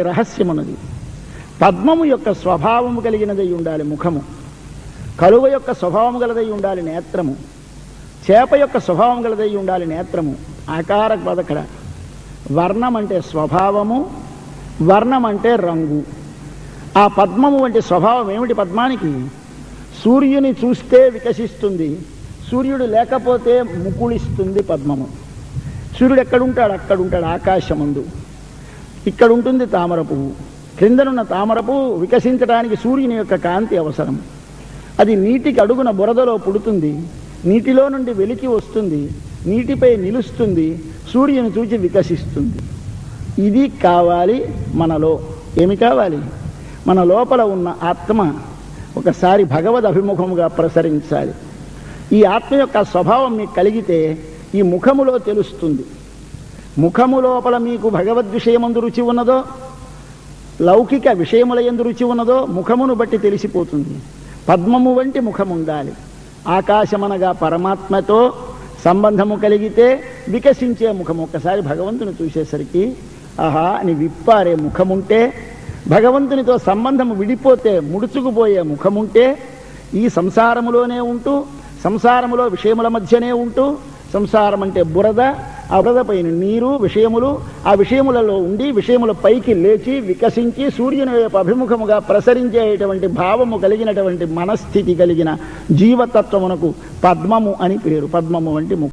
రహస్యమున్నది. పద్మము యొక్క స్వభావము కలిగినదై ఉండాలి ముఖము, కలువ యొక్క స్వభావము గలదై ఉండాలి నేత్రము, చేప యొక్క స్వభావం గలదై ఉండాలి నేత్రము. ఆకార పదకడ వర్ణం అంటే స్వభావము, వర్ణం అంటే రంగు. ఆ పద్మము వంటి స్వభావం ఏమిటి? పద్మానికి సూర్యుని చూస్తే వికసిస్తుంది, సూర్యుడు లేకపోతే ముకుళిస్తుంది పద్మము. సూర్యుడు ఎక్కడుంటాడు? అక్కడుంటాడు ఆకాశమందు. ఇక్కడ ఉంటుంది తామర పువ్వు. క్రిందనున్న తామర పువ్వు వికసించడానికి సూర్యుని యొక్క కాంతి అవసరం. అది నీటికి అడుగున బురదలో పుడుతుంది, నీటిలో నుండి వెలికి వస్తుంది, నీటిపై నిలుస్తుంది, సూర్యుని చూచి వికసిస్తుంది. ఇది కావాలి మనలో. ఏమి కావాలి? మన లోపల ఉన్న ఆత్మ ఒకసారి భగవద్ అభిముఖముగా ప్రసరించాలి. ఈ ఆత్మ యొక్క స్వభావం మీకు కలిగితే ఈ ముఖములో తెలుస్తుంది. ముఖము లోపల మీకు భగవద్ విషయమందు రుచి ఉన్నదో, లౌకిక విషయముల యందు రుచి ఉన్నదో ముఖమును బట్టి తెలిసిపోతుంది. పద్మము వంటి ముఖం ఉండాలి. ఆకాశమనగా పరమాత్మతో సంబంధము కలిగితే వికసించే ముఖం. ఒక్కసారి భగవంతుని చూసేసరికి ఆహా అని విప్పారే ముఖముంటే, భగవంతునితో సంబంధము విడిపోతే ముడుచుకుపోయే ముఖముంటే, ఈ సంసారములోనే ఉంటూ సంసారములో విషయముల మధ్యనే ఉంటూ, సంసారం అంటే బురద, ఆ బురద పైన నీరు, విషయములు, ఆ విషయములలో ఉండి విషయముల పైకి లేచి వికసించి సూర్యుని వైపు అభిముఖముగా ప్రసరించేటువంటి భావము కలిగినటువంటి మనస్థితి కలిగిన జీవతత్వమునకు పద్మము అని పేరు. పద్మము వంటి ముఖం.